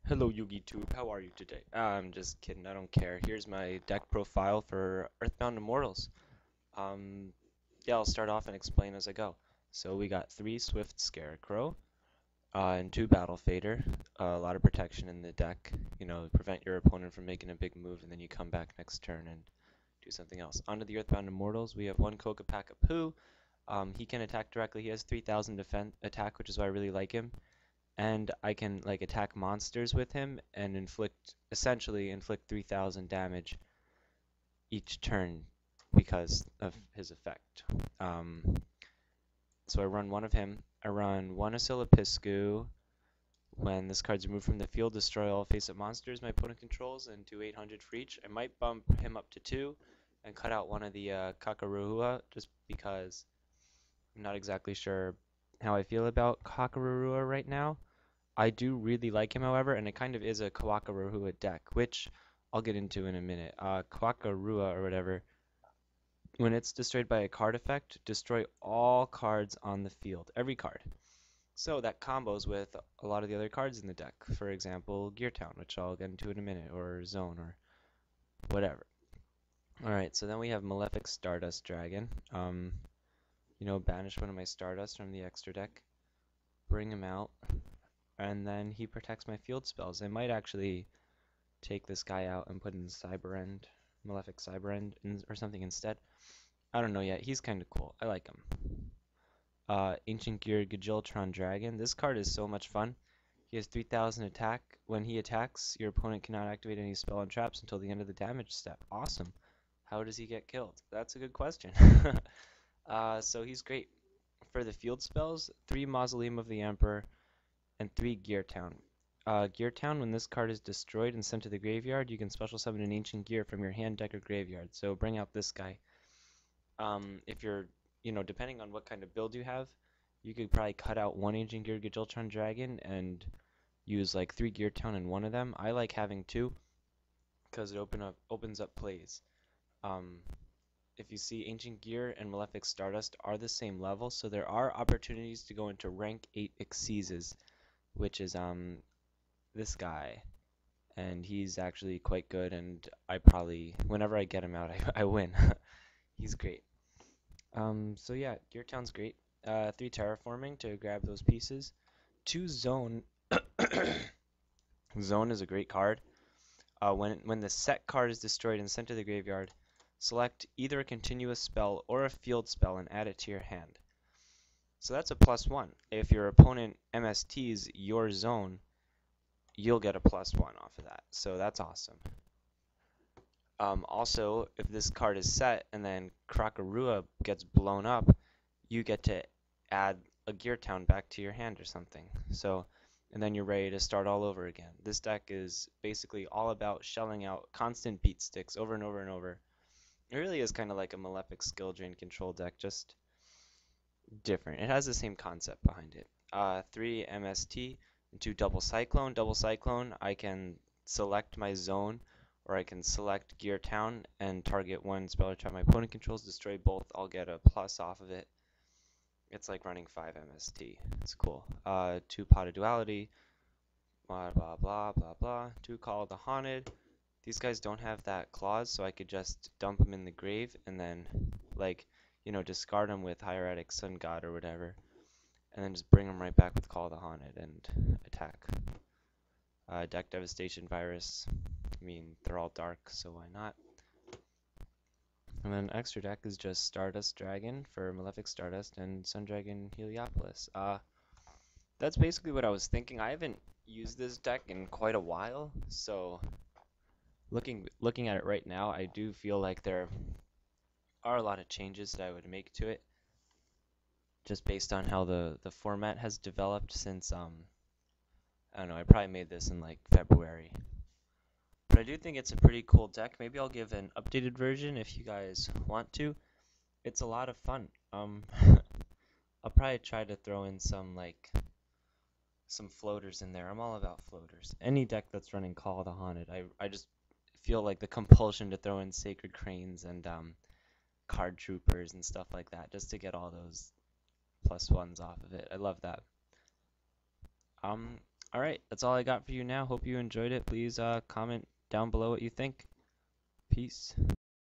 Hello YugiTube, how are you today? I'm just kidding, I don't care. Here's my deck profile for Earthbound Immortals. Um, yeah, I'll start off and explain as I go. So we got 3 Swift Scarecrow, and 2 Battle Fader. A lot of protection in the deck, prevent your opponent from making a big move and then you come back next turn and do something else. Onto the Earthbound Immortals, we have 1 Kokapakapu. He can attack directly, he has 3000 defense attack, which is why I really like him. And I can like attack monsters with him and essentially inflict 3000 damage each turn because of his effect. Um, so I run 1 of him. I run 1 Asilipiscu. When this card's removed from the field, destroy all face-up monsters my opponent controls and do 800 for each. I might bump him up to 2 and cut out 1 of the Kakarurua just because I'm not exactly sure how I feel about Kakarurua right now. I do really like him, however, and it kind of is a Kawakarurua deck, which I'll get into in a minute. Kawakarua or whatever, when it's destroyed by a card effect, destroy all cards on the field, every card. So that combos with a lot of the other cards in the deck. For example, Gear Town, which I'll get into in a minute, or Zone, or whatever. Alright, so then we have Malefic Stardust Dragon. Banish 1 of my Stardust from the extra deck, bring him out, and then he protects my field spells. I might actually take this guy out and put in Cyber End, Malefic Cyber End, or something instead. I don't know yet. He's kind of cool. I like him. Ancient Gear Gajiltron Dragon. This card is so much fun. He has 3000 attack. When he attacks, your opponent cannot activate any spell and traps until the end of the damage step. Awesome. How does he get killed? That's a good question. So he's great. For the field spells, 3 Mausoleum of the Emperor and 3 Gear Town. Gear Town, when this card is destroyed and sent to the graveyard, you can special summon an Ancient Gear from your hand, deck, or graveyard. So bring out this guy. If you're, depending on what kind of build you have, you could probably cut out 1 Ancient Gear Gajiltron Dragon and use like 3 Gear Town in one of them. I like having 2 because it opens up plays. If you see, Ancient Gear and Malefic Stardust are the same level, so there are opportunities to go into rank 8 Exceases, which is this guy, and he's actually quite good, and I probably, whenever I get him out, I win. He's great. So yeah, Gear Town's great. 3 Terraforming to grab those pieces. 2 Zone. Zone is a great card. When the set card is destroyed and sent to the graveyard, select either a continuous spell or a field spell and add it to your hand. So that's a +1. If your opponent MSTs your zone, you'll get a +1 off of that. So that's awesome. Also, if this card is set and then Kakarurua gets blown up, you get to add a Gear Town back to your hand or something. So, and then you're ready to start all over again. This deck is basically all about shelling out constant beat sticks over and over and over. It really is kind of like a Malefic skill drain control deck, just different. It has the same concept behind it. 3 MST and 2 Double Cyclone. Double Cyclone, I can select my zone, or I can select Gear Town and target 1 spell or trap my opponent controls, destroy both, I'll get a plus off of it. It's like running 5 MST. It's cool. 2 Pot of Duality, blah blah blah blah blah. 2 Call of the Haunted. These guys don't have that clause, so I could just dump them in the grave and then, discard them with Hieratic Sun God or whatever, and then just bring them right back with Call of the Haunted and attack. Deck Devastation Virus. I mean, they're all dark, so why not? And then extra deck is just Stardust Dragon for Malefic Stardust and Sun Dragon Heliopolis. That's basically what I was thinking. I haven't used this deck in quite a while, so looking at it right now, I do feel like there are a lot of changes that I would make to it, just based on how the format has developed since I don't know, I probably made this in like February. But I do think it's a pretty cool deck. Maybe I'll give an updated version if you guys want to. It's a lot of fun. I'll probably try to throw in some floaters in there. I'm all about floaters. Any deck that's running Call of the Haunted, I just feel like the compulsion to throw in Sacred Cranes and Card Troopers and stuff like that, just to get all those +1s off of it. I love that. All right, that's all I got for you now. Hope you enjoyed it. Please comment down below what you think. Peace.